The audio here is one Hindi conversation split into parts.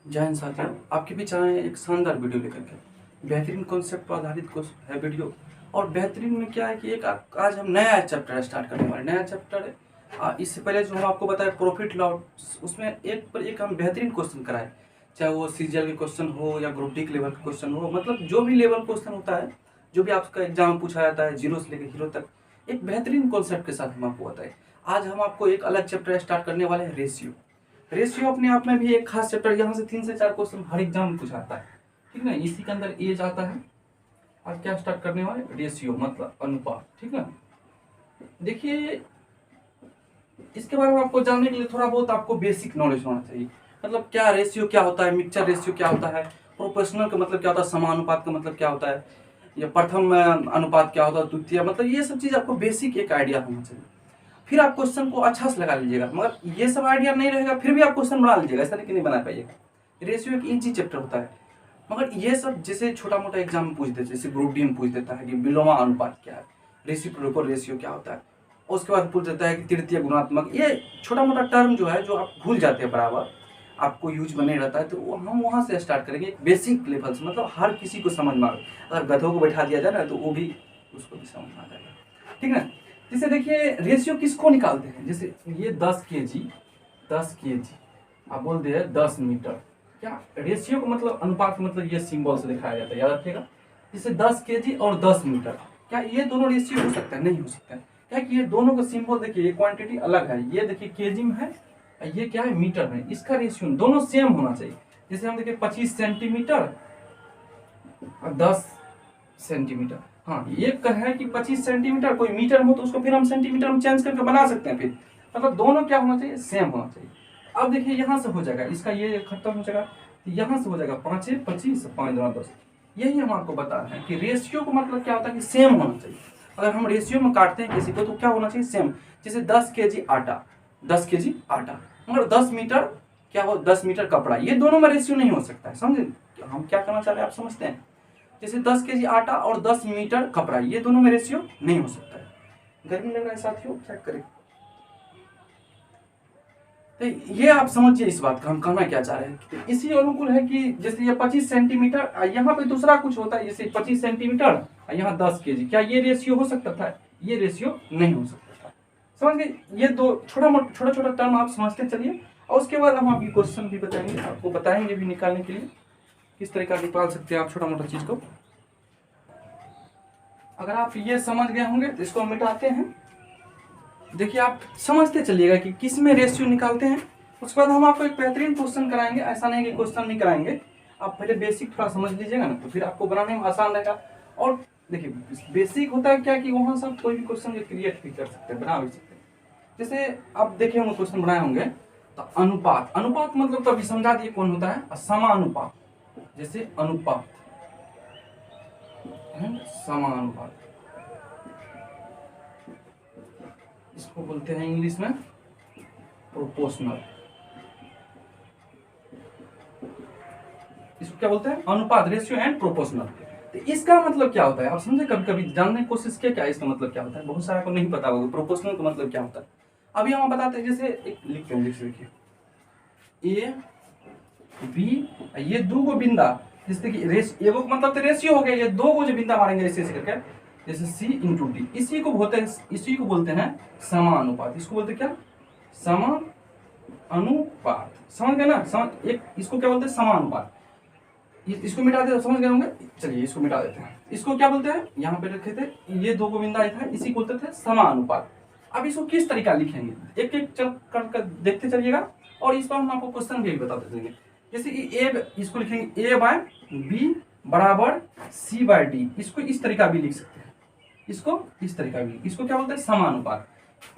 जय हिंद साथियों, आपके बीच आए हैं एक शानदार वीडियो लेकर के। बेहतरीन कॉन्सेप्ट पर आधारित है वीडियो। और बेहतरीन में क्या है कि आज हम नया चैप्टर स्टार्ट करने वाले। नया चैप्टर है। इससे पहले जो हम आपको बताया प्रॉफिट लॉस, उसमें एक पर एक हम बेहतरीन क्वेश्चन कराए, चाहे वो सीजीएल के क्वेश्चन हो या ग्रुप डी के लेवल के क्वेश्चन हो। मतलब जो भी लेवल क्वेश्चन होता है, जो भी आपका एग्जाम में पूछा जाता है, जीरो से लेकर हीरो तक, एक बेहतरीन कॉन्सेप्ट के साथ हम आपको बताए। आज हम आपको एक अलग चैप्टर स्टार्ट करने वाले हैं, रेशियो। रेशियो अपने आप में भी एक खास चैप्टर। यहाँ से 3 से 4 क्वेश्चन हर एग्जाम में पूछा आता है, ठीक ना। इसी के अंदर एज आता है। आज क्या स्टार्ट करने वाले, रेशियो मतलब अनुपात, ठीक ना। देखिए, इसके बारे में आपको जानने के लिए थोड़ा बहुत आपको बेसिक नॉलेज होना चाहिए। मतलब क्या रेशियो क्या होता है, मिक्सचर रेशियो क्या होता है, प्रोपोर्शनल का मतलब क्या होता है, समानुपात का मतलब क्या होता है, या प्रथम अनुपात क्या होता है, द्वितीय, मतलब ये सब चीज आपको बेसिक एक आइडिया होना चाहिए। फिर आप क्वेश्चन को अच्छा से लगा लीजिएगा। मगर ये सब आइडिया नहीं रहेगा फिर भी आप क्वेश्चन बना लीजिएगा, ऐसा नहीं कि नहीं बना पाइएगा। रेशियो एक इजी चैप्टर होता है। मगर ये सब जैसे छोटा मोटा एग्जाम में पूछ देते, जैसे ग्रुप डी में पूछ देता है कि विलोमा अनुपात क्या है, रेसिप्रोकल रेशियो क्या होता है, और उसके बाद पूछ देता है कि तृतीय गुणात्मक। ये छोटा मोटा टर्म जो है, जो आप भूल जाते हैं बराबर, आपको यूज बने रहता है, तो हम वहाँ से स्टार्ट करेंगे एक बेसिक लेवल से। मतलब हर किसी को समझ में आए। अगर गधों को बैठा दिया जाए ना तो वो भी, उसको भी समझ में आ जाएगा, ठीक ना। जैसे देखिए, रेशियो किसको निकालते हैं, जैसे ये 10 केजी आप बोल दे 10 मीटर। क्या रेशियो का मतलब, अनुपात का मतलब ये सिंबल से दिखाया जाता है, याद रखिएगा। जैसे 10 केजी और 10 मीटर, क्या ये दोनों रेशियो हो सकता है? नहीं हो सकता है। क्या कि ये दोनों का सिंबल देखिए, ये क्वांटिटी अलग है। ये देखिए केजी में है, ये क्या है, मीटर में। इसका रेशियो दोनों सेम होना चाहिए। जैसे हम देखिए 25 सेंटीमीटर और 10 सेंटीमीटर। हाँ, ये है कि 25 सेंटीमीटर, कोई मीटर हो तो उसको फिर हम सेंटीमीटर में चेंज करके बना सकते हैं। फिर मतलब दोनों क्या होना चाहिए, सेम होना चाहिए। अब देखिए यहाँ से हो जाएगा, इसका ये खत्म हो जाएगा, यहाँ से हो जाएगा 5 25, 5 2 10। यही हम आपको बता रहे हैं कि रेशियो का मतलब क्या होता है कि सेम होना चाहिए। अगर हम रेशियो में काटते हैं किसी को तो क्या होना चाहिए, सेम। जैसे 10 केजी आटा, 10 केजी आटा, मगर 10 मीटर क्या हो, 10 मीटर कपड़ा, ये दोनों में रेशियो नहीं हो सकता है। समझे हम क्या करना चाह रहे हैं, आप समझते हैं। जैसे 10 केजी आटा और 10 मीटर कपड़ा, ये दोनों में रेशियो नहीं हो सकता है। गर्मी लग रहा है साथियों, चेक करें। तो ये आप समझिए इस बात का हम कहना क्या चाह रहे हैं। तो इसी अनुकूल है कि जैसे ये 25 सेंटीमीटर, यहाँ पे दूसरा कुछ होता है, जैसे 25 सेंटीमीटर यहाँ 10 केजी, क्या ये रेशियो हो सकता था? ये रेशियो नहीं हो सकता था। समझ गए। ये दो छोटा छोटा टर्म आप समझते चलिए, और उसके बाद हम आपकी क्वेश्चन भी बताएंगे, आपको बताएंगे भी निकालने के लिए किस तरीका निकाल सकते हैं आप छोटा मोटा चीज को। अगर आप ये समझ गए होंगे तो इसको हम मिटाते हैं। देखिए, आप समझते चलिएगा कि किस में रेशियो निकालते हैं। उसके बाद हम आपको एक बेहतरीन क्वेश्चन कराएंगे। ऐसा नहीं कि क्वेश्चन नहीं कराएंगे, आप पहले बेसिक थोड़ा समझ लीजिएगा ना, तो फिर आपको बनाने में आसान रहेगा। और देखिए, बेसिक होता है क्या कि वहां से आप कोई भी क्वेश्चन क्रिएट भी कर सकते हैं, बना भी सकते हैं। जैसे आप देखे होंगे, क्वेश्चन बनाए होंगे, तो अनुपात, अनुपात मतलब तो अभी समझा दिए कौन होता है, समानुपात। जैसे अनुपात, समानुपात, इसको बोलते हैं इंग्लिश में प्रोपोर्शनल। इसको क्या बोलते हैं, अनुपात, रेशियो एंड प्रोपोर्शनल। तो इसका मतलब क्या होता है, आप समझे। कभी कभी जानने की कोशिश किया क्या इसका मतलब क्या होता है, बहुत सारा को नहीं पता होगा प्रोपोर्शनल का मतलब क्या होता है। अभी हम बताते हैं। जैसे एक लिखते हैं, देखिए ए बी, ये दो गो बिंदा, जैसे कि एगो मतलब तो रेशियो हो गया, ये दो गो जो बिंदा मारेंगे ऐसे ऐसे करके, जैसे सी इंटू डी, इसी को बोलते हैं समानुपात। इसको बोलते क्या, समानुपात। समझ गए ना। एक इसको क्या बोलते हैं, समानुपात। इसको मिटा दे, समझ गए होंगे। चलिए इसको मिटा देते हैं। इसको क्या बोलते हैं, यहाँ पे रखे थे, ये दो गोविंदा था, इसी को बोलते थे समानुपात। अब इसको किस तरीका लिखेंगे, एक एक चल कर देखते चलिएगा, और इस पर हम आपको क्वेश्चन भी बताते चलेंगे। जैसे ए, इसको लिखेंगे ए बाय बी बराबर सी बाय डी। इसको इस तरीका भी लिख सकते हैं, इसको इस तरीका भी, इसको क्या बोलते हैं, समानुपात।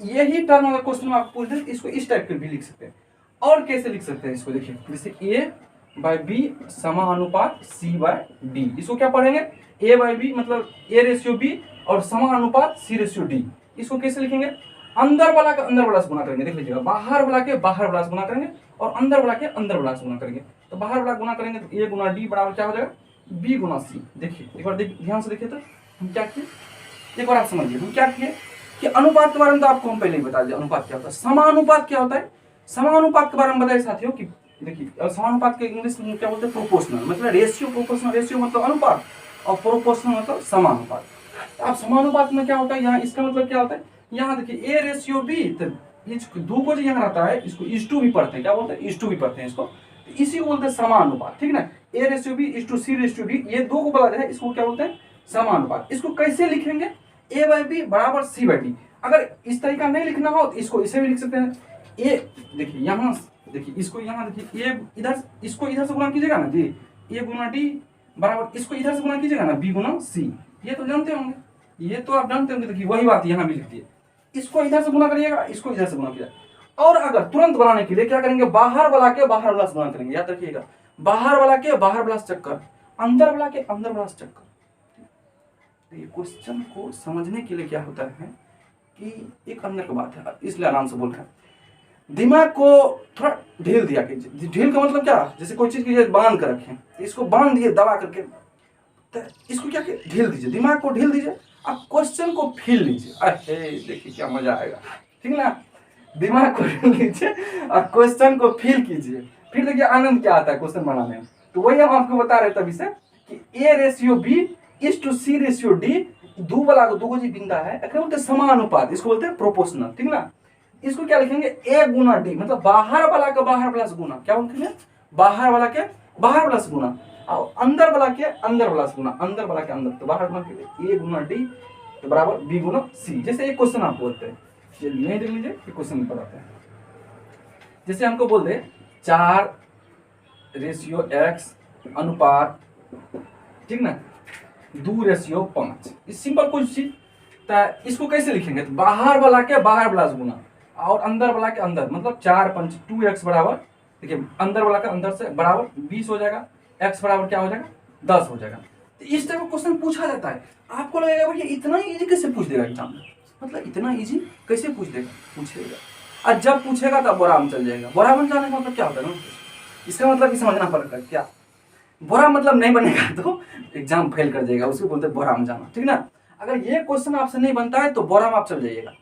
यही टर्म अगर क्वेश्चन में आप पूछ दें, इसको इस टाइप के भी लिख सकते हैं। और कैसे लिख सकते हैं इसको, देखिए जैसे ए बाय बी समानुपात सी बाय डी। इसको क्या पढ़ेंगे, ए बाय बी मतलब ए रेशियो बी और समानुपात सी रेशियो डी। इसको कैसे लिखेंगे, अंदर वाला का अंदर वाला से गुना करेंगे। देख लीजिएगा, बाहर वाला के बाहर वाला से गुना करेंगे और अंदर वाला के अंदर वाला से गुना करेंगे। तो बाहर वाला गुना करेंगे तो ए गुना डी बराबर क्या हो जाएगा, बी गुना सी। देखिए एक बार ध्यान से देखिए, तो हम क्या किए, एक बार आप समझिए हम क्या किए कि अनुपात के बारे में तो आपको हम पहले ही बता दिया। अनुपात क्या होता है, समानुपात क्या होता है। समानुपात के बारे में बताइए साथियों कि देखिए समानुपात के इंग्लिश में क्या बोलते हैं, प्रोपोर्शनल, मतलब रेशियो, प्रोपोर्शनल रेशियो मतलब अनुपात, और प्रोपोर्शनल मतलब समानुपात। तो अब समानुपात में क्या होता है, यहाँ इसका मतलब क्या होता है, यहाँ देखिए ए रेशियो बी, तो दो को जो यहाँ रहता है इसको इस टू भी पढ़ते हैं, क्या बोलते हैं, इस टू भी पढ़ते हैं इसको, तो इसी को बोलते हैं समानुपात, ठीक ना। ए रेशियो बी इस टू सी रेशियो बी, ये दो को बोला जाए, इसको क्या बोलते हैं, समानुपात। इसको कैसे लिखेंगे, ए बाई बी बराबर सी बाई डी। अगर इस तरीका नहीं लिखना हो तो इसको इसे भी लिख सकते हैं। ए देखिए यहाँ, देखिए इसको यहाँ देखिए, ए इधर, इसको इधर से गुणा कीजिएगा ना जी, ए गुना डी बराबर इसको इधर से गुणा कीजिएगा ना, बी गुना सी, ये तो जानते होंगे, ये तो आप जानते होंगे। देखिए वही बात यहाँ भी लिख दिए, इसको इधर से गुणा करिएगा, इसको इधर से गुणा कीजिएगा। और अगर तुरंत बनाने के लिए क्या करेंगे, बाहर वाला के बाहर वाला से गुणा करेंगे, याद रखिएगा, बाहर वाला के बाहर वाला से चक्कर, अंदर वाला के अंदर वाला से चक्कर। तो ये क्वेश्चन को समझने के लिए क्या होता है कि एक अंदर की बात है, इसलिए आराम से बोल रहे हैं। दिमाग को थोड़ा ढील दिया कीजिए। ढील का मतलब क्या, जैसे कोई चीज की बांध कर रखें, इसको बांध दिए दबा करके, तो इसको क्या ढील दीजिए, दिमाग को ढील दीजिए, आप क्वेश्चन को फील लीजिए। अरे देखिए क्या मजा आएगा, ठीक ना। दिमाग को ढील लीजिए और क्वेश्चन को फील कीजिए, फिर देखिए आनंद क्या आता है क्वेश्चन बनाने में। तो वही हम आपको बता रहे तभी से कि ए रेशियो बी इस टू सी रेशियो डी, दो वाला को दो जी बिंदा है, बोलते समानुपात, इसको बोलते हैं प्रोपोर्शनल, ठीक ना। इसको क्या लिखेंगे, ए गुना डी, मतलब बाहर वाला का बाहर वाला से गुना, क्या बोलते हैं, बाहर वाला के बाहर वाला से गुना, और अंदर वाला के अंदर वाला से गुना, अंदर वाला के अंदर, तो बाहर गुना के ए गुना डी तो बराबर बी गुना सी। जैसे एक क्वेश्चन आपको बोलते हैं, नहीं देख लीजिए, एक क्वेश्चन बताते हैं। जैसे हमको बोल दे 4 रेशियो एक्स अनुपात, ठीक ना, 2 रेशियो 5, इस सिंपल कुछ चीज, तो इसको कैसे लिखेंगे, तो बाहर वाला के बाहर वाला से गुना और अंदर वाला के अंदर, मतलब 4 5 2x बराबर, देखिए अंदर वाला का अंदर से बराबर 20 हो जाएगा, x बराबर क्या हो जाएगा 10 हो जाएगा। तो इस टाइप का क्वेश्चन पूछा जाता है। आपको लगेगा भैया इतना इजी कैसे पूछ देगा एग्जाम में, मतलब इतना इजी कैसे पूछ देगा, पूछेगा, और जब पूछेगा तब बोरा में चल जाएगा। बोरा बन जाने का मतलब क्या होता है ना, इसका मतलब कि समझना पड़ेगा, क्या बोरा मतलब नहीं बनेगा तो एग्जाम फेल कर जाएगा, उसको बोलते हैं बोरा में जाना, ठीक ना। अगर ये क्वेश्चन आपसे नहीं बनता है तो बोरा में आप चल जाइएगा।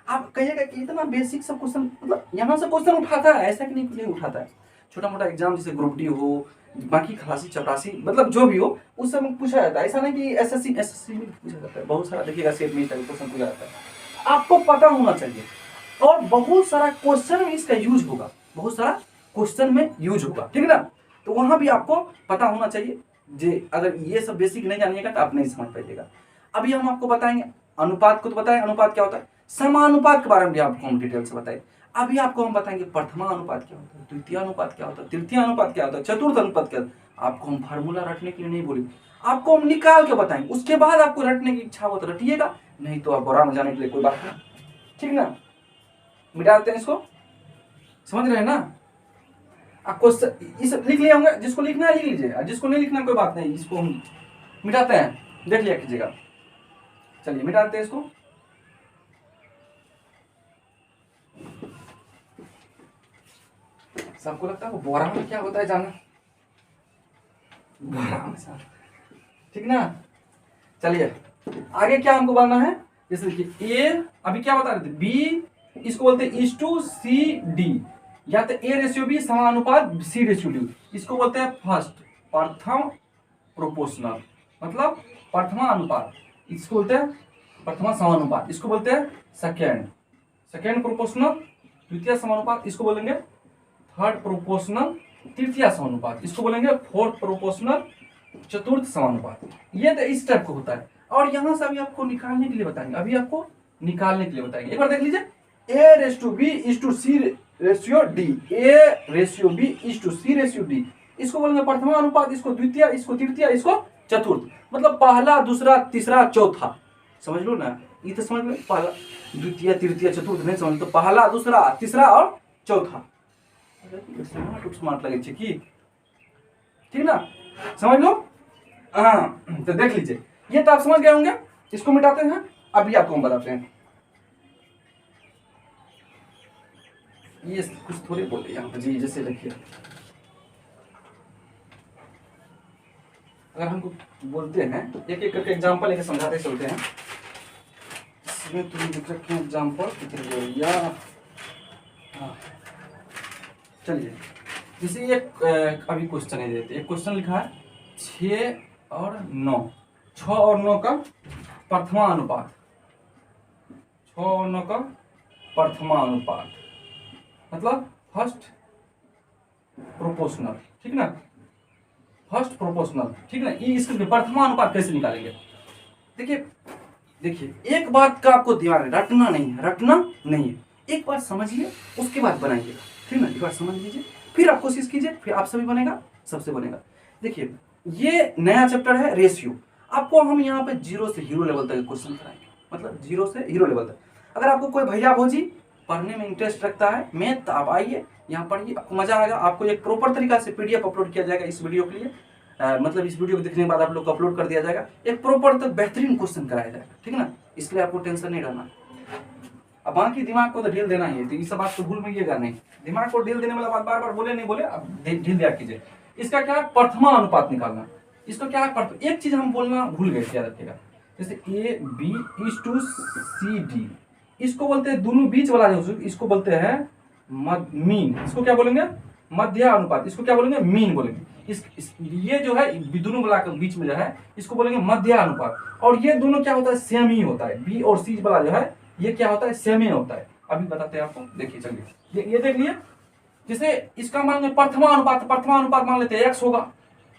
आप कहिएगा कि इतना बेसिक सब क्वेश्चन, मतलब यहाँ से क्वेश्चन उठाता है, ऐसा कि नहीं उठाता है। छोटा मोटा एग्जाम जैसे ग्रुप डी हो, बाकी खलासी चपरासी, मतलब जो भी हो उस समय पूछा जाता है, ऐसा नहीं कि एसएससी में पूछा जाता है, बहुत सारा देखिएगा सेट में क्वेश्चन पूछा जाता है, आपको पता होना चाहिए। और बहुत सारा क्वेश्चन में इसका यूज होगा, बहुत सारा क्वेश्चन में यूज होगा, ठीक ना। तो वहां भी आपको पता होना चाहिए। जे अगर ये सब बेसिक नहीं जानिएगा तो आप नहीं समझ पाइएगा। अभी हम आपको बताएंगे अनुपात को, तो बताएं अनुपात क्या होता है, समानुपात के बारे में भी आपको हम डिटेल से बताएं। अभी आपको हम बताएंगे प्रथमा अनुपात क्या होता है, द्वितीय अनुपात क्या होता है, तृतीय अनुपात क्या होता है, चतुर्थ अनुपात क्या होता है। आपको हम फार्मूला रटने के लिए नहीं बोलेंगे, आपको हम निकाल के बताएंगे, उसके बाद आपको रटने की इच्छा हो तो रटिएगा, नहीं तो आप बोरा में जाने के लिए कोई बात नहीं, ठीक ना। मिटा देते हैं इसको, समझ रहे हैं ना। आपको इस लिख लिए होंगे, जिसको लिखना है लिख लीजिए, और जिसको नहीं लिखना कोई बात नहीं, इसको हम मिटाते हैं, देख लिया कीजिएगा। चलिए मिटा देते हैं इसको। सबको लगता है वो बोरा में क्या होता है जाना, बोरा में सर, ठीक ना। चलिए आगे क्या हमको बनना है, जैसे देखिए ए अभी क्या बता रहे थे, बी इसको बोलते हैं इस टू सी डी, या तो ए रेशियो बी समानुपात सी रेशियो डी, इसको बोलते हैं फर्स्ट प्रथम प्रोपोर्शनल, मतलब प्रथमा अनुपात, इसको बोलते हैं प्रथमा समानुपात, इसको बोलते हैं सेकेंड प्रोपोर्शनल, द्वितीय समानुपात, इसको बोलेंगे थर्ड प्रोपोर्शनल, तृतीय समानुपात, इसको बोलेंगे फोर्थ प्रोपोर्शनल, चतुर्थ समानुपात। ये तो इस टाइप को होता है। और यहां से अभी आपको निकालने के लिए बताएंगे, अभी आपको निकालने के लिए बताएंगे। एक बार देख लीजिए, A ratio to B is to C ratio D, A ratio B is to C ratio D, इसको बोलेंगे प्रथमा अनुपात, इसको द्वितीय, इसको तृतीय, इसको चतुर्थ, मतलब पहला दूसरा तीसरा चौथा, समझ लो ना। ये तो समझ लो, पहला द्वितीय तृतीय चतुर्थ नहीं समझ तो पहला दूसरा तीसरा और चौथा, स्मार्ट लगे की, ठीक ना, समझ लो। हाँ तो देख लीजिए, ये तो आप समझ गए होंगे। इसको मिटाते हैं, अभी आपको हम बताते हैं। ये कुछ थोड़े बोले यहाँ पर जी, जैसे लिखिए, अगर हमको बोलते हैं एक एक करके एग्जांपल लेके समझाते चलते हैं। इसमें तुम लिख रखे हैं एग्जांपल या, हाँ चलिए जैसे एक अभी क्वेश्चन है देते, एक क्वेश्चन लिखा है 6 और 9, 6 और 9 का प्रथमानुपात, 6 और 9 का प्रथमानुपात मतलब फर्स्ट प्रोपोर्शनल, ठीक ना, फर्स्ट प्रोपोर्शनल, ठीक ना। ये इसके प्रथमानुपात कैसे निकालेंगे? देखिए देखिए एक बात का आपको ध्यान है, रटना नहीं है, रटना नहीं है, एक बार समझिए उसके बाद बनाइएगा, ठीक ना। एक बार समझ लीजिए फिर आप कोशिश कीजिए, फिर आपसे भी बनेगा, सबसे बनेगा। देखिए ये नया चैप्टर है रेशियो, आपको हम यहाँ पे 0 से हीरो लेवल तक क्वेश्चन कराएंगे, मतलब 0 से हीरो लेवल तक। अगर आपको कोई भैया भौजी पढ़ने में इंटरेस्ट रखता है मैथ, तो आप आइए यहाँ पढ़िए, आपको मजा आएगा। आपको एक प्रॉपर तरीका से PDF अपलोड किया जाएगा इस वीडियो के लिए, मतलब इस वीडियो को देखने के बाद आप लोग को अपलोड कर दिया जाएगा, एक प्रॉपर तक बेहतरीन क्वेश्चन कराया जाएगा, ठीक है ना। इसलिए आपको टेंशन नहीं रहना। अब बाकी दिमाग को तो ढील देना ही है, तो ये सब बात तो भूल में नहीं, दिमाग को ढील देने वाला बात बार बार बोले नहीं बोले, अब ढील दिया कीजिए। इसका क्या प्रथमा अनुपात निकालना, इसको क्या एक चीज हम बोलना भूल गए, याद रखिएगा। जैसे AB:CD, इसको बोलते हैं दोनों बीच वाला जो, इसको बोलते हैं मीन, इसको क्या बोलेंगे मध्य अनुपात, इसको क्या बोलेंगे मीन बोलेंगे। ये जो है दोनों वाला के बीच में जो है इसको बोलेंगे मध्य अनुपात, और ये दोनों क्या होता है सेम ही होता है, B और C वाला जो है ये क्या होता है सेम ही होता है। अभी बताते हैं आपको, देखिए चलिए ये देख लिए। जैसे इसका मान लो प्रथमा अनुपात मान लेते हैं X होगा।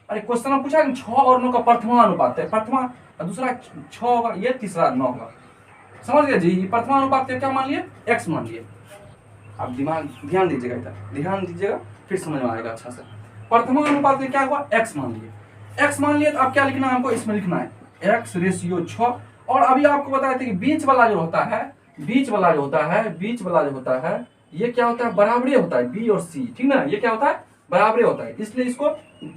अरे क्वेश्चन में पूछा 6 और 9 का प्रथमा अनुपात है, प्रथमा दूसरा 6 होगा, ये तीसरा 9 होगा, समझ गए जी। प्रथमा अनुपात क्या मान लिए X मान लिए। आप दिमाग ध्यान दीजिएगा, इधर ध्यान दीजिएगा फिर समझ में आएगा अच्छा से। प्रथमा अनुपात क्या हुआ X मान लिए, X मान लिए तो अब क्या लिखना है हमको, इसमें लिखना है X/6। और अभी आपको बताए थे कि बीच वाला जो होता है, बीच वाला जो होता है ये क्या होता है बराबरी होता है, B और C, ठीक ना, ये क्या होता है बराबरी होता है। इसलिए इसको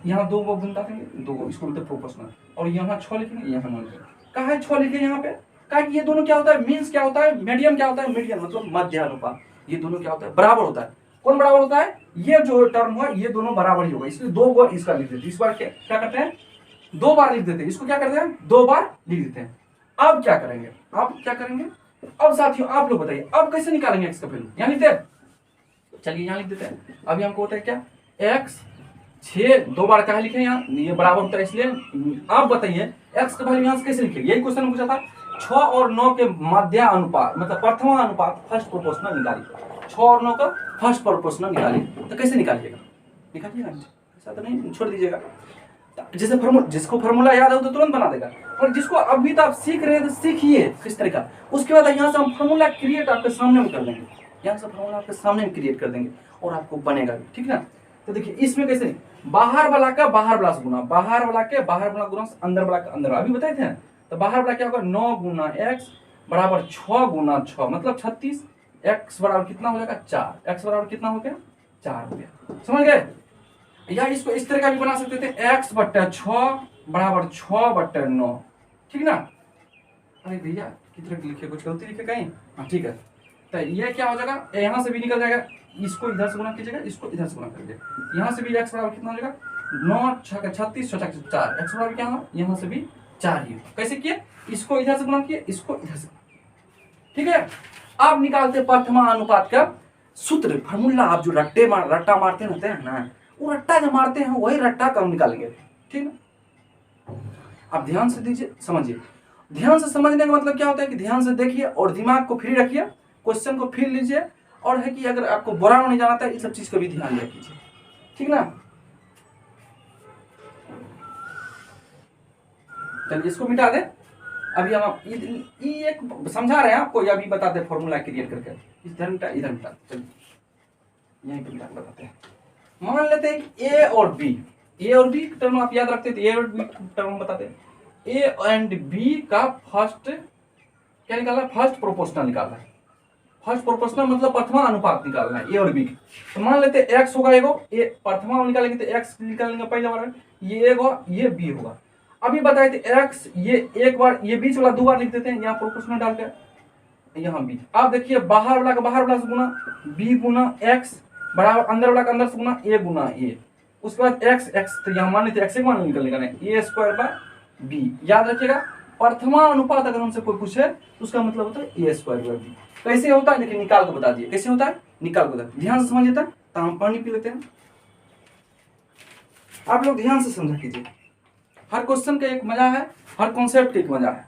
यहाँ 2 को गुणा करेंगे, 2 को इसको बोलते प्रोपोर्शनल, और यहाँ 6 लिखेंगे, यहाँ 9 लिखेंगे। कहाँ है 6 लिखे यहाँ पे, कहा कि ये दोनों क्या होता है मीन्स क्या होता है मीडियम, क्या होता है मीडियम मतलब मध्य अनुपात, ये दोनों क्या होता है बराबर होता है। कौन बराबर होता है, ये जो टर्म हुआ ये दोनों बराबर ही होगा, इसलिए 2 बार इसका लिख देते, इस बार क्या करते हैं 2 बार लिख देते हैं, इसको क्या करते हैं 2 बार लिख देते हैं। अब क्या करेंगे, अब साथियों आप लोग बताइए अब कैसे निकालेंगे X का वैल्यू, यहाँ लिखते हैं, चलिए यहाँ लिख देते हैं। अभी हमको होता है क्या X 6 2 बार क्या लिखे यहाँ, ये बराबर होता है, इसलिए आप बताइए X का वैल्यू यहाँ से कैसे लिखेंगे। यही क्वेश्चन पूछा था 6 और 9 के मध्य अनुपात मतलब प्रथमा अनुपात फर्स्ट प्रोपोर्शनल निकालिए, 6 और 9 का फर्स्ट प्रोपोर्शनल निकालिए, तो कैसे निकालिएगा, निकालिएगा ऐसा तो नहीं छोड़ दीजिएगा। जैसे जिसको फार्मूला याद हो तो तुरंत बना देगा, और जिसको अभी तो आप सीख रहे हैं तो सीखिए किस तरीका। उसके बाद यहाँ से हम फार्मूला क्रिएट आपके सामने में कर देंगे, यहाँ से फार्मूला आपके सामने में क्रिएट कर देंगे और आपको बनेगा भी, ठीक ना। तो देखिए इसमें कैसे नहीं, बाहर वाला का बाहर वाला से गुना, बाहर वाला के बाहर वाला गुना अंदर वाला का अंदर, अभी बताए थे। तो बाहर वाला क्या होगा 9 गुना X बराबर 6 गुना 6 मतलब 36, X बराबर कितना हो जाएगा 4, X बराबर कितना हो गया 4 हो गया, समझ गए। या इसको इस तरह का भी बना सकते थे X/6 बराबर 6/9, ठीक ना। अरे भैया कितने लिखे, कुछ गलती लिखे कहीं, हाँ ठीक है। तो ये क्या हो जाएगा यहाँ से भी निकल जाएगा, इसको इधर से गुना कीजिएगा, इसको इधर से गुना करिए, यहाँ से भी X बराबर कितना हो जाएगा 9 6 36 6 4, X बराबर क्या होगा यहाँ से भी 4 ही। कैसे किए, इसको इधर से गुना किए, इसको इधर से, ठीक है। अब निकालते प्रथमा अनुपात का सूत्र फार्मूला, आप जो रट्टा मारते रहते हैं ना, वो रट्टा जो मारते हैं वही रट्टा का हम निकालेंगे, ठीक है। आप ध्यान से दीजिए, समझिए। ध्यान से समझने का मतलब क्या होता है कि ध्यान से देखिए और दिमाग को फ्री रखिए, क्वेश्चन को फील लीजिए, और है कि अगर आपको बुरा नहीं जाना था, इन सब चीज का भी ध्यान दिया कीजिए, ठीक ना। चलिए इसको मिटा दे। अभी हम ये एक समझा रहे हैं आपको, ये अभी बताते फॉर्मूला क्रिएट करके, इधर मिटा इधर मिटा, चलिए यहीं पे बताते हैं। मान लेते हैं कि ए और बी टर्म आप याद रखते थे, ए और बी टर्म बताते हैं। ए एंड बी का फर्स्ट क्या निकालना, फर्स्ट प्रोपोर्शनल निकालना है, फर्स्ट प्रोपोर्शनल मतलब प्रथमा अनुपात निकालना है ए और बी। तो मान लेते हैं एक्स होगा एगो, ए प्रथमा निकालेंगे तो एक्स निकालेंगे पहले बार, ये ए होगा ये बी होगा। अभी बताए थे एक्स ये एक बार, ये बीच वाला 2 बार लिख देते हैं यहाँ प्रोपोर्शनल डालकर, यहाँ बी। अब देखिए बाहर वाला का बाहर वाला से गुना, बी गुना एक्स बराबर अंदर वाला का अंदर से गुना ए गुना ए। उसके बाद एक्स एक्स तो यहाँ मान लेते एक्स एक मान निकलने का, ए स्क्वायर बाय बी। याद रखिएगा प्रथमा अनुपात अगर हमसे कोई पूछे तो उसका मतलब होता है ए स्क्वायर बाय बी। कैसे होता है लेकिन निकाल को बता दिए, कैसे होता है निकाल को बता, ध्यान से समझिए। तो हम पानी पी लेते हैं, आप लोग ध्यान से समझा कीजिए, हर क्वेश्चन का एक मजा है, हर कॉन्सेप्ट का एक मजा है।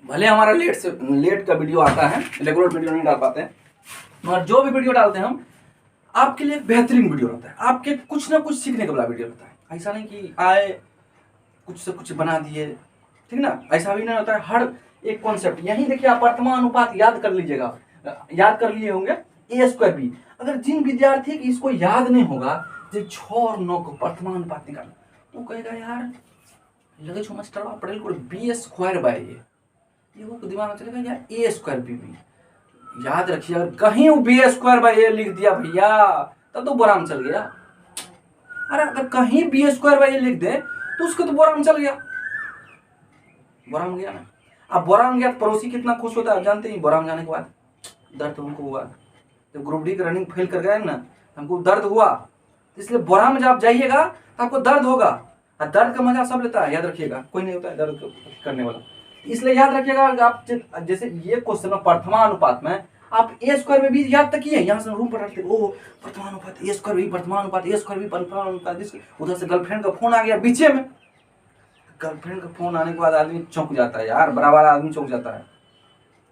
भले हमारा लेट का वीडियो आता है, रेगुलर वीडियो नहीं डाल पाते हैं, मगर जो भी वीडियो डालते हैं हम आपके लिए बेहतरीन वीडियो रहता है, आपके कुछ ना कुछ सीखने का बड़ा वीडियो रहता है। ऐसा नहीं कि आए कुछ से कुछ बना दिए, ठीक ना, ऐसा भी नहीं होता है। हर एक कॉन्सेप्ट यही देखिए, आप वर्तमान अनुपात याद कर लीजिएगा, याद कर लिए होंगे a²b। अगर जिन विद्यार्थी की इसको याद नहीं होगा, जो 6 और 9 को वर्तमान अनुपात निकालना, वो कहेगा यार लगे छो मास्टर पढ़ेल को b² ये वो दिमाग में चलेगा यार a²b। याद रखिए, अगर कहीं वो b² लिख दिया भैया तब तो बोराम चल गया। अरे अगर कहीं b² लिख दे तो उसको तो बोराम चल गया, बोराम गया ना। अब बोराम गया तो पड़ोसी कितना खुश होता है जानते हैं? बोराम जाने के बाद दर्द हमको हुआ, जब ग्रुप डी की रनिंग फेल कर गए ना, हमको दर्द हुआ, इसलिए बोराम में जब आप जाइएगा तो आपको दर्द होगा। और दर्द का मजा सब लेता है, याद रखिएगा, कोई नहीं होता है दर्द करने वाला। इसलिए याद रखिएगा, आप जैसे ये क्वेश्चन में वर्तमानुपात में आप a² में भी याद तक किए, यहाँ से रूम पर रखते ओ वर्तमानुपात a²b, वर्तमानुपात a²b, वर्तमानुपात। उधर से गर्लफ्रेंड का फोन आ गया बीचे में, गर्लफ्रेंड का फोन आने के बाद आदमी चौंक जाता है यार, बड़ा बड़ा आदमी चौंक जाता है,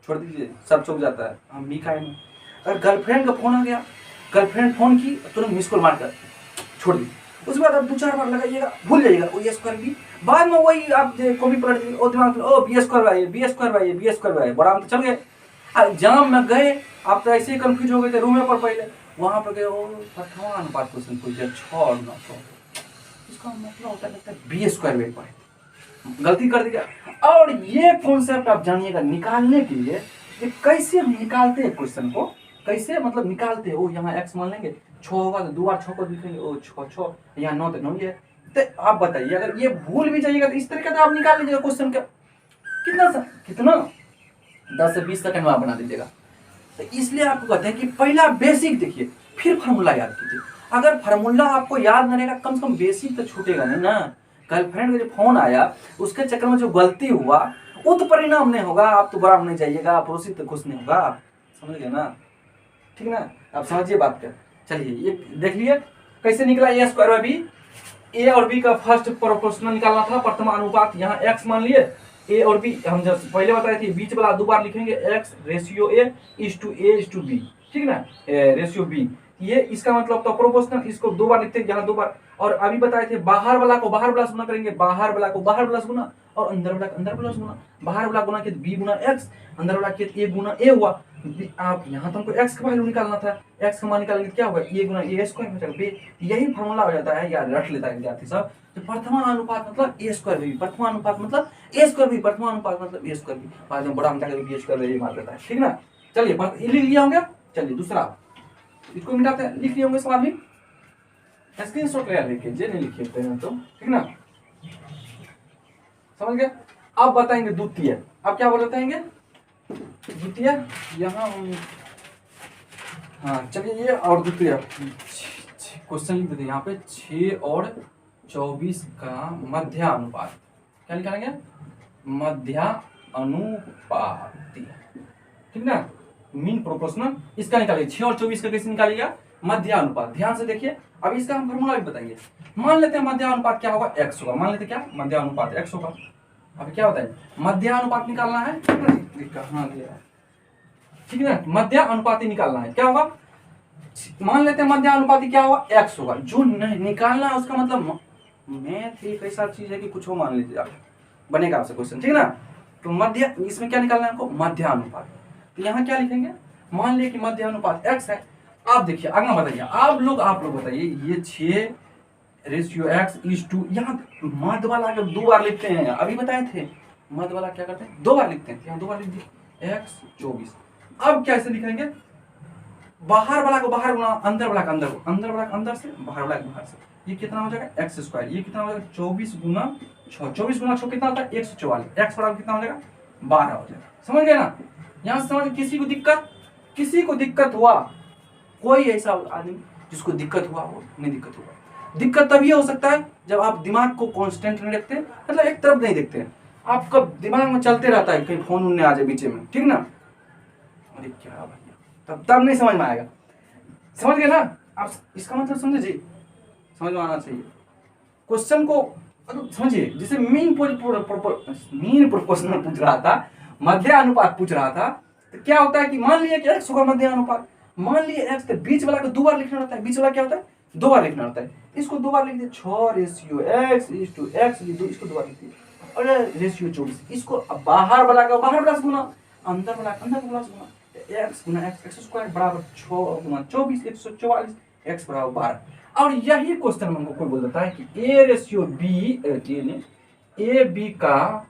छोड़ दीजिए सब चौंक जाता है, हम भी खाए में। अगर गर्लफ्रेंड का फोन आ गया, गर्लफ्रेंड फोन की तुरंत मिस कॉल मारकर छोड़ दी, उसके बाद आप 2-4 बार लगाइएगा, भूल जाइएगा वो a²b। बाद में वही आप कॉपी पलट दी, ओ दिमाग ओ b², बड़ा हम तो चल गए। एग्जाम में गए आप तो ऐसे ही कंफ्यूज हो गए थे, रूम पर पहले वहां पर गए, ओ वर्तमानुपात क्वेश्चन पूछ दिया 6 और 9, इसका मतलब होता है b² पढ़े, गलती कर दिया। और ये कॉन्सेप्ट आप जानिएगा निकालने के लिए कि कैसे हम निकालते हैं क्वेश्चन को, कैसे मतलब निकालते हैं। वो यहाँ x मान लेंगे, 6 होगा तो 2 बार 6 को लिखेंगे, ओ 6, यहाँ 9 तो 9 ही है। तो आप बताइए, अगर ये भूल भी जाइएगा तो इस तरीके से आप निकाल लीजिएगा क्वेश्चन का, कितना 10 से 20 सेकंड में आप बना दीजिएगा। तो इसलिए आपको कहते हैं कि पहला बेसिक देखिए, फिर फार्मूला याद कीजिए। अगर फार्मूला आपको याद नहीं रहेगा, कम से कम बेसिक तो छूटेगा नहीं ना। गर्लफ्रेंड का जो फोन आया उसके चक्कर में जो गलती हुआ वो तो परिणाम नहीं होगा, आप तो बराबर नहीं जाइएगा, पड़ोसी तो खुश नहीं होगा, समझ गए ना, ठीक ना। आप समझिए बात कर। चलिए ये देख लिए कैसे निकला a²b। a और b का फर्स्ट प्रोपोर्शनल निकालना था, वर्तमान अनुपात, यहाँ x मान लिए, a और b हम जब पहले बताए थे, बीच वाला 2 बार लिखेंगे, x रेशियो a/b, ठीक ना, रेशियो b, ये इसका मतलब तो प्रोपोर्शनल, इसको 2 बार लिखते हैं, यहाँ 2 बार। और अभी बताए थे बाहर वाला को बाहर वाला से गुना करेंगे, बाहर वाला को बाहर वाला से गुना, और अंदर वाला अंदर वाला से गुना। बाहर वाला गुना किया b गुना x, अंदर वाला किया a गुना a हुआ। आप यहाँ तो हमको x का वैल्यू निकालना था, x का मान निकालेंगे क्या होगा, a गुना a² हो जाएगा। यही फार्मूला हो जाता है, यार रट लेता है विद्यार्थी सब। वर्तमान अनुपात मतलब a²b, वर्तमान अनुपात मतलब a²b, वर्तमान अनुपात मतलब a²b, बाद में बड़ा हम जाकर b² मार देता है, ठीक ना। चलिए लिख लिया होगा। चलिए दूसरा इसको मिटाते हैं, लिख लिए होंगे सवाल भी, स्क्रीनशॉट ले लीजिए, नहीं लिखे तो ठीक ना, समझ गए। अब बताएंगे द्वितीय, अब क्या बताएंगे द्वितीय, यहाँ हाँ चलिए ये और द्वितीय क्वेश्चन लिख देते हैं यहाँ पे, 6 और 24 का मध्यानुपात, क्या निकालेंगे, मध्यानुपाती, ठीक ना, मीन प्रोपोर्शनल, इसका निकालिए। 6 और 24 का कैसे निकालिएगा, मध्यानुपात। ध्यान से देखिए, अब इसका हम फॉर्मूला भी बताएंगे। मान लेते हैं मध्यानुपात क्या होगा, x होगा, मान लेते क्या मध्यानुपात x होगा। अब क्या बताएं, मध्यानुपात निकालना है, ठीक है ना, मध्यानुपाती निकालना है, क्या होगा, मान लेते हैं मध्यानुपाती क्या होगा, x होगा। जो निकालना है उसका मतलब मैथ एक ऐसा चीज है कि कुछ हो, मान लीजिए आप बनेगा आपसे क्वेश्चन, ठीक है ना। तो मध्य, इसमें क्या निकालना है आपको, मध्यानुपात। तो यहाँ क्या लिखेंगे, मान लिया कि मध्यानुपात x है। आप देखिए आगे बताइए, आप लोग बताइए, ये 6 रेशियो x/2, यहाँ मध्य वाला अगर 2 बार लिखते हैं, अभी बताए थे मध्य वाला क्या करते हैं, 2 बार लिखते हैं, यहाँ 2 बार लिख दिए x/24। अब कैसे लिखेंगे, बाहर वाला को बाहर गुना, अंदर वाला का अंदर को, अंदर वाला का अंदर से, बाहर वाला का बाहर से, ये कितना हो जाएगा x², ये कितना हो जाएगा 24 गुना 6, 24 गुना 6 कितना होता है 144, x बराबर कितना हो जाएगा 12 हो जाएगा, समझ गए ना। यहाँ से समझ, किसी को दिक्कत हुआ, कोई ऐसा आदमी जिसको दिक्कत हुआ वो नहीं दिक्कत हुआ। दिक्कत तभी हो सकता है जब आप दिमाग को कांस्टेंट नहीं रखते, मतलब एक तरफ नहीं देखते, आपका दिमाग में चलते रहता है, कहीं फोन उनने आ जाए बीच में, ठीक ना, अरे क्या भैया, तब नहीं समझ में आएगा, समझ गए ना। आप इसका मतलब समझे जी, समझ में आना चाहिए क्वेश्चन को। समझिए, जैसे मीन प्रोपोर्शनल पूछ रहा था, मध्य अनुपात पूछ रहा था, तो क्या होता है कि मान लिया कि x होगा मध्य अनुपात, मान लिए x, तो बीच वाला को 2 बार लिखना होता है। बीच वाला क्या होता है, 2 बार लिखना होता है। इसको 2 बार लिख दिए, 6 ratio x is to x, इसको 2 बार लिख दिए, और रेशियो 24। इसको बाहर वाला का बाहर वाला से गुना, अंदर वाला अंदर वाला से गुना, x गुना x स्क्वायर बराबर 6 गुना 24 144, x बराबर 12। और यही क्वेश्चन हमको कोई बोल देता है कि A ratio B, A B का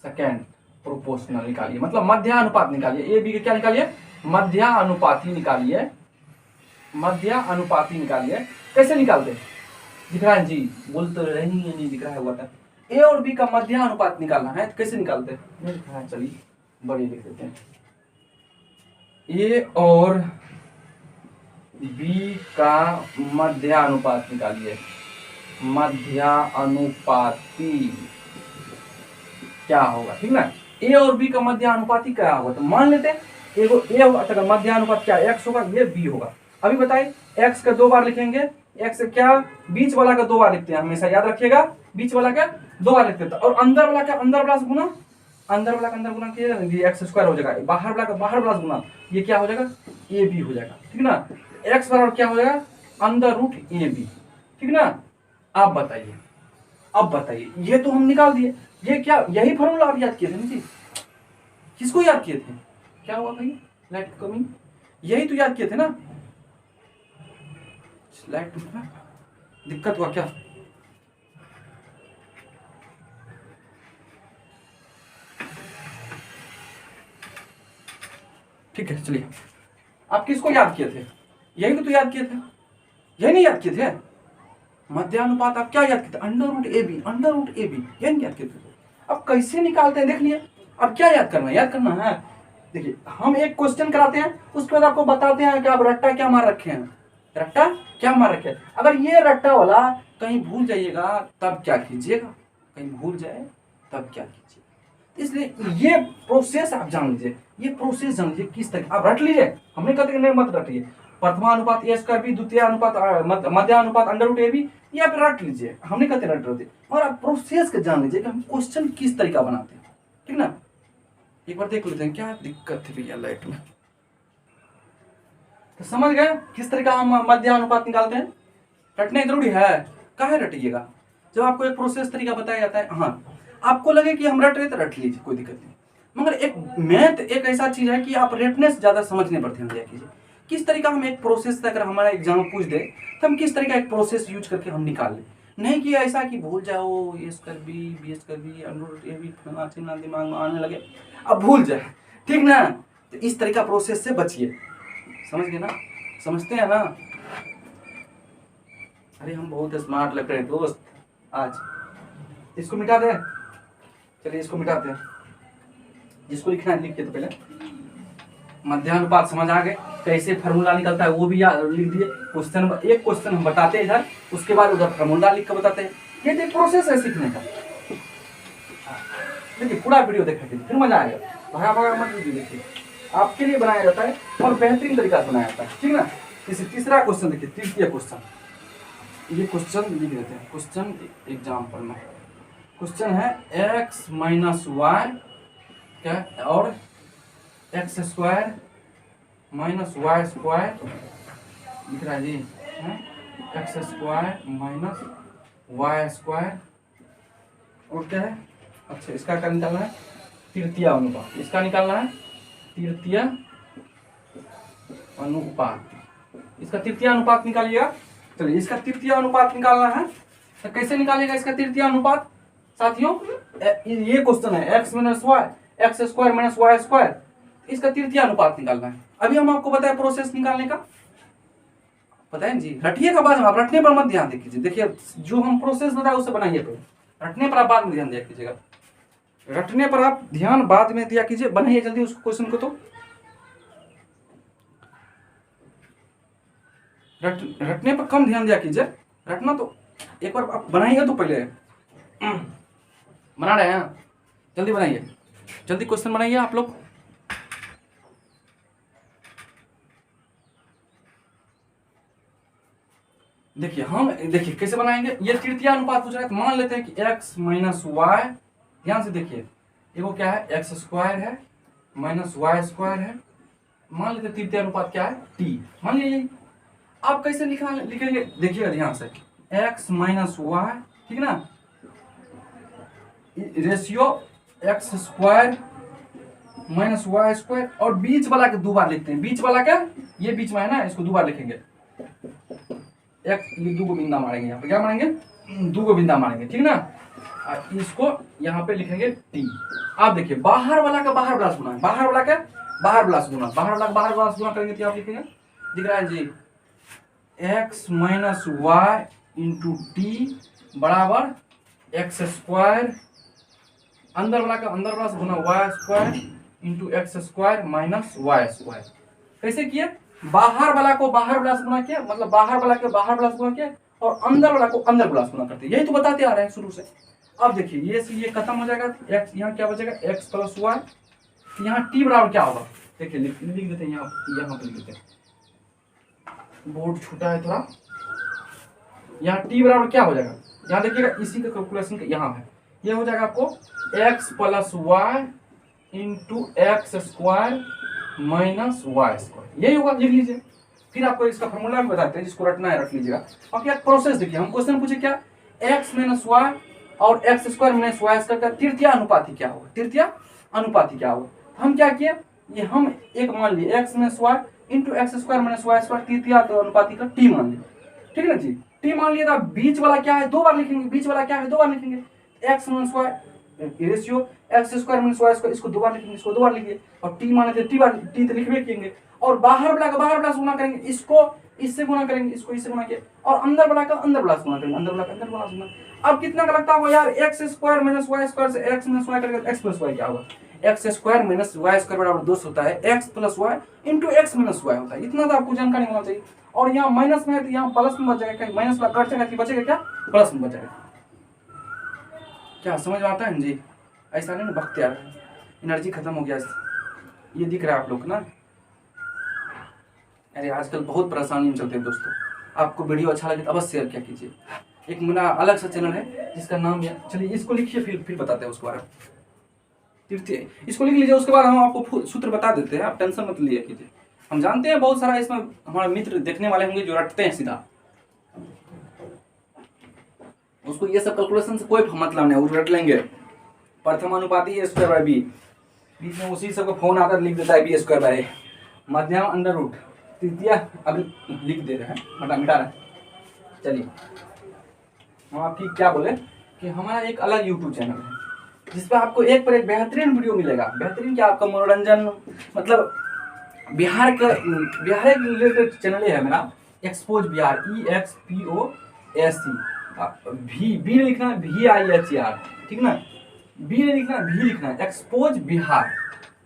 सेकेंड प्रोपोर्शनल निकालिए, मतलब मध्यानुपात निकालिए। ए बी का क्या निकालिए, मध्यानुपाती निकालिए, मध्यानुपाती निकालिए। कैसे निकालते, दिख रहा है जी, बोल तो रहे नहीं दिख रहा है हुआ था। ए और बी का मध्यानुपात निकालना है, तो कैसे निकालते हैं, चलिए बड़ी लिख देते हैं। ए और बी का मध्यानुपात निकालिए, मध्यानुपाती क्या होगा, ठीक ना। ए और बी का मध्यानुपाती क्या होगा, तो मान लेते हैं एगो ए होगा, तो मध्यानुपात क्या x होगा, ये b होगा। अभी बताइए, x का 2 बार लिखेंगे, x क्या बीच वाला का 2 बार लिखते हैं, हमेशा याद रखिएगा, बीच वाला का 2 बार लिखते हैं। और अंदर वाला का अंदर वाला से गुना, अंदर वाला का अंदर गुना किया एक्स स्क्वायर हो जाएगा, बाहर वाला का बाहर वाला से गुना, ये क्या हो जाएगा, ए बी हो जाएगा, ठीक ना। x बराबर क्या हो जाएगा, अंडर रूट ए बी, ठीक ना। अब बताइए, अब बताइए, ये तो हम निकाल दिए, ये क्या, यही फॉर्मूला आप याद किए थे ना जी, किसको याद किए थे, क्या हुआ भाई, लाइट कमी, यही तो याद किए थे ना। लाइट दिक्कत हुआ क्या, ठीक है चलिए, आप किसको याद किए थे, यही तो याद किए थे, यही नहीं याद किए थे। मध्यानुपात आप क्या याद किए थे, under root A B, under root A B, यही नहीं याद किए थे। अब कैसे निकालते हैं देख लिए। अब क्या याद करना है, याद करना है, देखिए हम एक क्वेश्चन कराते हैं, उसके बाद आपको बताते हैं कि आप रट्टा क्या मार रखे हैं, रट्टा क्या मार रखे हैं। अगर ये रट्टा वाला कहीं भूल जाइएगा तब क्या कीजिएगा, कहीं भूल जाए तब क्या कीजिए। इसलिए ये प्रोसेस आप जान लीजिए, ये प्रोसेस जान लीजिए किस तरीके, आप रट लीजिए, हमने कहते नहीं मत रटिए, प्रथमानुपात ए स्क्वायर बी, द्वितीय अनुपात मध्यानुपात अंडर रूट ए बी, ये आप रट लीजिए, हमने कहते रट रहे, और आप प्रोसेस के जान लीजिए कि हम क्वेश्चन किस तरीका बनाते हैं, ठीक ना। एक बार देख लेते हैं क्या दिक्कत थी भैया लाइट में, तो समझ गए किस तरीका हम मध्यानुपात निकालते हैं। रटने जरूरी है, काहे रटिएगा, जब आपको एक प्रोसेस तरीका बताया जाता है, हाँ आपको लगे कि हम रट रहे तो रट लीजिए, कोई दिक्कत नहीं। मगर एक मैथ एक ऐसा चीज है कि आप रटने से ज्यादा समझने पर ध्यान दिया कीजिए, किस तरीका हम एक प्रोसेस, अगर हमारा एग्जाम पूछ दे तो हम किस तरीका एक प्रोसेस यूज करके हम निकाल ले, नहीं कि ऐसा कि भूल जाओ A square B, B square B, under root A B, दिमाग में आने लगे अब भूल जाए, ठीक ना। तो इस तरीका प्रोसेस से बचिए, समझ गए ना, समझते हैं ना। अरे हम बहुत स्मार्ट लग रहे हैं दोस्त आज, इसको मिटा दे, चलिए इसको मिटाते हैं, जिसको लिखना है लिखिए, तो पहले मध्यानुपात समझ आ गए, कैसे फार्मूला निकलता है वो भी लिख दिए। क्वेश्चन एक क्वेश्चन हम बताते हैं इधर, उसके बाद उधर फार्मूला लिख कर बताते हैं, ये एक प्रोसेस है सीखने का। देखिए पूरा वीडियो देखा फिर मजा आएगा, भागा भागा मत वीडियो देखिए, आपके लिए बनाया जाता है और बेहतरीन तरीका से बनाया जाता है, ठीक ना। तीसरा क्वेश्चन देखिए, तृतीय क्वेश्चन, ये क्वेश्चन लिख देते हैं, क्वेश्चन एग्जाम्पल में क्वेश्चन है x माइनस वाई क्या, और X square minus Y square लिख रहा है जी, X square minus Y square, और क्या है, अच्छा इसका क्या निकालना है, तृतीय अनुपात, इसका निकालना है तृतीय अनुपात, इसका तृतीय अनुपात निकालिएगा। चलिए इसका तृतीय अनुपात निकालना है, तो कैसे निकालेगा इसका तृतीय अनुपात साथियों, ये क्वेश्चन है X minus Y, X square minus Y square, इसका तृतीय अनुपात निकालना है। अभी हम आपको बताया प्रोसेस निकालने का, पता है जी, रटिएगा बाद में, आप रटने पर मत ध्यान दे कीजिए, देखिए जो हम प्रोसेस बताए उससे बनाइए पहले, रटने पर आप बाद में ध्यान दिया कीजिएगा, रटने पर आप ध्यान बाद में दिया कीजिए, बनाइए जल्दी उस क्वेश्चन को, तो रटने पर कम ध्यान दिया कीजिए, रटना तो एक बार आप बनाइए, तो पहले बना रहे हैं, जल्दी बनाइए, जल्दी क्वेश्चन बनाइए आप लोग। देखिए हम देखिए कैसे बनाएंगे, ये तृतीय अनुपात पूछ रहा है तो मान लेते हैं कि x माइनस वाई, ध्यान से देखिए देखो क्या है, एक्स स्क्वायर है माइनस वाई स्क्वायर है, मान लेते हैं तृतीय अनुपात क्या है t, मान लीजिए। आप कैसे लिखेंगे देखिएगा ध्यान से, x माइनस वाई, ठीक ना, ratio X square minus Y square, और बीच वाला के दो बार लिखते हैं, बीच वाला का ये बीच में है ना, इसको दो बार लिखेंगे, एक ये दो को बिंदा मारेंगे, यहाँ पे क्या मारेंगे, दो को बिंदा मारेंगे, ठीक ना, और इसको यहाँ पे लिखेंगे टी। आप देखिए बाहर वाला का बाहर वाला गुना, बाहर वाला का बाहर वाला गुना, बाहर वाला का बाहर वाला गुना करेंगे तो आप लिखेंगे, दिख रहा है जी, X minus Y into T बराबर एक्स स्क्वायर, अंदर वाला का अंदर वाला से गुना Y square into X square minus Y square. कैसे किए, बाहर वाला को बाहर वाला से गुना किया, मतलब बाहर वाला के बाहर वाला से गुना किया, और अंदर वाला को अंदर वाला से गुना करते, यही तो बताते आ रहे हैं शुरू से। अब देखिए ये खत्म हो जाएगा, एक्स यहाँ क्या बचेगा, एक्स प्लस वाई, यहाँ टी बराबर क्या होगा, देखिए लिख देते हैं, यहाँ पे लिख देते हैं, बोर्ड छोटा है थोड़ा, यहाँ टी बराबर क्या हो जाएगा, यहाँ देखिएगा इसी का कैलकुलेशन यहाँ है, ये हो जाएगा आपको X plus Y into X square minus Y square, यही होगा, लिख लीजिए। फिर आपको इसका फॉर्मूला भी बताते हैं, जिसको रटना है रख लीजिएगा। और क्या प्रोसेस देखिए, हम क्वेश्चन पूछे क्या, एक्स माइनस वाई और X square minus Y square का तृतीय अनुपाती क्या होगा, तृतीय अनुपाती क्या होगा। हम क्या किए, ये हम एक मान लिए X minus Y into X square minus Y square तृतीय अनुपाती का टी मान लिए, ठीक है ना जी, टी मान लिया था। बीच वाला क्या है दो बार लिखेंगे, बीच वाला क्या है दो बार लिखेंगे, X minus Y ratio X square minus Y square, इसको दो बार लिखेंगे, इसको दो बार लिखिए, और टी मान लेते टी तो लिखबे करेंगे, और बाहर वाला का बाहर वाला से गुना करेंगे, इसको इससे गुना करेंगे, इसको इससे गुना किया, और अंदर वाला का अंदर वाला से गुना करेंगे, अंदर वाला का अंदर वाला से गुना। अब कितना का लगता होगा यार, X square minus Y square से एक्स माइनस वाई करके एक्स प्लस वाई क्या होगा, X square minus Y square बराबर 2 होता है, X plus Y into X minus Y होता है, इतना तो आपको जानकारी होना चाहिए। और यहाँ माइनस में है तो यहाँ प्लस में बच जाएगा, क्या माइनस वाला कट जाएगा कि बचेगा क्या, प्लस में बच जाएगा। क्या समझ में आता है जी, ऐसा नहीं ना बकते यार, एनर्जी खत्म हो गया, ये दिख रहा है आप लोग ना। अरे आजकल बहुत परेशानी में चलते हैं दोस्तों, आपको वीडियो अच्छा लगे तो अवश्य शेयर क्या कीजिए। एक मेरा अलग सा चैनल है जिसका नाम है, चलिए इसको लिखिए, फिर बताते हैं उसके बारे में, तृतीय इसको लिख लीजिए, उसके बाद हम आपको सूत्र बता देते हैं, आप टेंशन मत लिया कीजिए। हम जानते हैं बहुत सारा इसमें हमारे मित्र देखने वाले होंगे जो रटते हैं सीधा, उसको ये सब कैलकुलेशन से कोई मतलब नहीं, वो रट लेंगे, प्रथम अनुपाती ए स्क्वायर बाई बी, बीच में उसी सबको फोन आता लिख देता है बी स्क्वायर बाई, मध्यम अंडर रूट, तृतीय अभी लिख दे रहे हैं, मिटा रहे हैं। चलिए हम आपकी क्या बोले कि हमारा एक अलग यूट्यूब चैनल है जिसपे आपको एक पर एक बेहतरीन वीडियो मिलेगा, बेहतरीन क्या, आपका मनोरंजन, मतलब बिहार के रिलेटेड चैनल है मेरा, एक्सपोज बिहार, EXPOSC, बी लिखना है VIHR, ठीक ना, बी नहीं लिखना, भी लिखना है, एक्सपोज बिहार,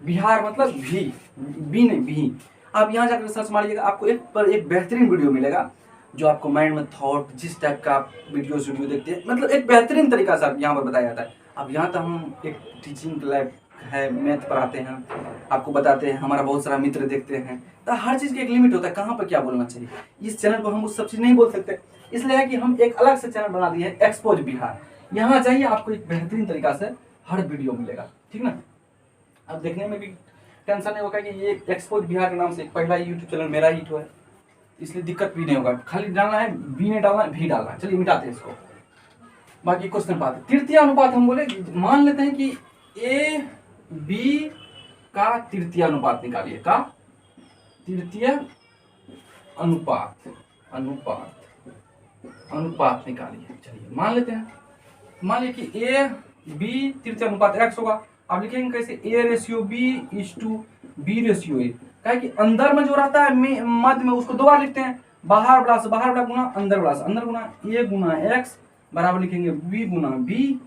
बिहार मतलब बी नहीं भी। आप यहाँ जाकर सर्च मारिएगा, आपको एक पर एक बेहतरीन वीडियो मिलेगा जो आपको माइंड में थॉट, जिस टाइप का आप वीडियो देखते हैं, मतलब एक बेहतरीन तरीका से यहाँ पर बताया जाता है। अब यहाँ तो हम एक टीचिंग लैब है, मैथ पढ़ाते हैं, आपको बताते हैं, हमारा बहुत सारा मित्र देखते हैं, तो हर चीज़ की एक लिमिट होता है, कहाँ पर क्या बोलना चाहिए। इस चैनल पर हम वो सब चीज़ नहीं बोल सकते, इसलिए है कि हम एक अलग से चैनल बना दिए हैं, एक्सपोज बिहार। यहाँ जाइए, आपको एक बेहतरीन तरीका से हर वीडियो मिलेगा, ठीक ना। अब देखने में भी टेंशन नहीं होगा कि ये एक्सपोज बिहार के नाम से पहला यूट्यूब चैनल मेरा ही तो है, इसलिए दिक्कत भी नहीं होगा, खाली डालना है, बी नहीं डालना है, भी डालना है। चलिए मिटाते हैं इसको, बाकी क्वेश्चन पाते। तृतीय अनुपात हम बोले, मान लेते हैं कि ए बी का तृतीय अनुपात निकालिए, का तृतीय अनुपात निकालिए। चलिए मान लेते हैं, मान लीजिए कि ए बी तृतीय अनुपात x होगा। अब लिखेंगे कैसे, A ratio B is to B ratio A, क्या कि अंदर में जो रहता है मध्य में उसको दो बार लिखते हैं, बाहर वाला से बाहर वाला गुना अंदर वाला से अंदर गुना, ए गुना एक्स बराबर लिखेंगे बी गुना बी,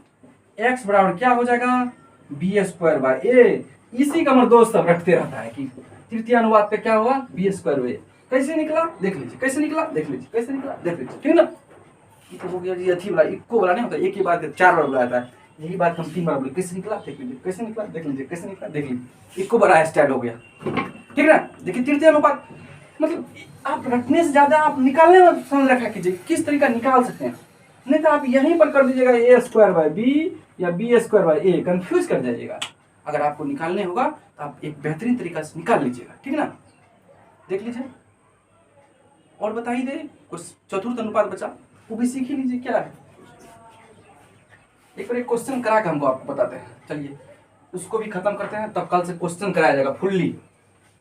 एक्स बराबर क्या हो जाएगा, बी स्क्वायर बाय ए। इसी का मतलब दोस्त सब रखते रहता है कि तृतीय अनुपात पे क्या हुआ, बी स्क्वायर बाय ए। कैसे निकला देख लीजिए, कैसे निकला देख लीजिए, कैसे निकला देख लीजिए, ठीक है ना। ये तो हो गया जी, अथी वाला, इक्को वाला नहीं होता, एक ही बात 4 बार बुलाया था, यही बात हम 3 बार बोले। कैसे निकला देख लीजिए, कैसे निकला देख लीजिए, कैसे निकला देख लीजिए, इक्को बड़ा स्टाइल हो गया, ठीक है ना। देखिए तृतीय अनुपात, मतलब आप रखने से ज़्यादा आप निकालने में समझ रखा कीजिए, किस तरीका निकाल सकते हैं। नहीं तो आप यहीं पर कर दीजिएगा ए स्क्वायर बाय बी या B square by A, confuse कर जाइएगा। अगर आपको निकालने होगा तो आप एक बेहतरीन तरीका से निकाल लीजिएगा, ठीक है ना। देख लीजिए और बताइए दे कुछ चतुर्थ अनुपात बचा, वो भी सीख ही लीजिए क्या है। एक बार एक क्वेश्चन करा के हमको आपको बताते हैं, चलिए उसको भी खत्म करते हैं, तब कल से क्वेश्चन कराया जाएगा फुल्ली।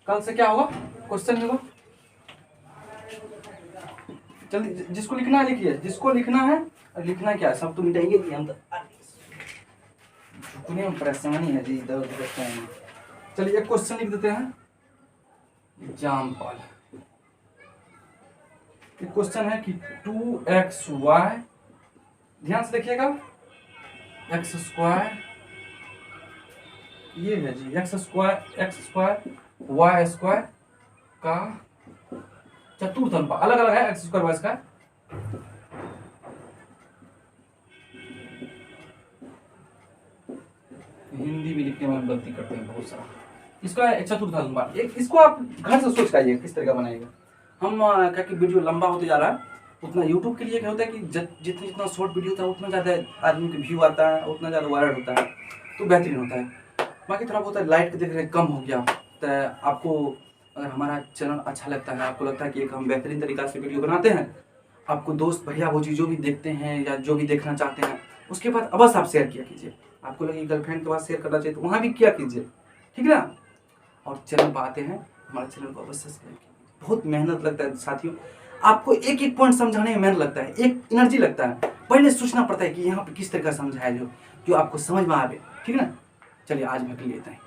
कल से क्या होगा, क्वेश्चन होगा। चलिए जिसको लिखना है लिखिए, जिसको लिखना है लिखना क्या है, सब तो मिटाइए नहीं, हम तो झुकने में परेशानी है जी, इधर उधर करते हैं। चलिए एक क्वेश्चन लिख देते हैं एग्जाम्पल। एक क्वेश्चन है कि 2xy, ध्यान से देखिएगा, एक्स स्क्वायर ये है जी, एक्स स्क्वायर वाई स्क्वायर का चतुर्थ अनुपात, अलग अलग है X square Y square. Hindi भी लिखने में गलती करते हैं बहुत सारा। इसका चतुर्थ अनुपात, एक इसको आप घर से सोच पाइए किस तरह का बनाएगा। हम क्या कि वीडियो लंबा होते जा रहा है, उतना यूट्यूब के लिए क्या होता है कि जितना जितना शॉर्ट वीडियो होता है उतना ज़्यादा आदमी के व्यू आता है, उतना ज़्यादा वायरल होता है, तो बेहतरीन होता है। बाकी थोड़ा बहुत लाइट के देख रहे कम हो गया, तो आपको अगर हमारा चैनल अच्छा लगता है, आपको लगता है कि एक हम बेहतरीन तरीका से वीडियो बनाते हैं, आपको दोस्त भैया वो जो भी देखते हैं या जो भी देखना चाहते हैं, उसके बाद अवश्य आप शेयर किया कीजिए। आपको लगे गर्लफ्रेंड के पास शेयर करना चाहिए तो वहाँ भी किया कीजिए, ठीक है ना। और चैनल पर आते हैं, हमारे चैनल को अवश्य सब्सक्राइब कीजिए। बहुत मेहनत लगता है साथियों, आपको एक एक पॉइंट समझाने में मेहनत लगता है, एक एनर्जी लगता है, पहले सोचना पड़ता है कि यहाँ पे किस तरह का समझाया जो आपको समझ में आवे, ठीक है ना। चलिए आज मैं कर लेते हैं।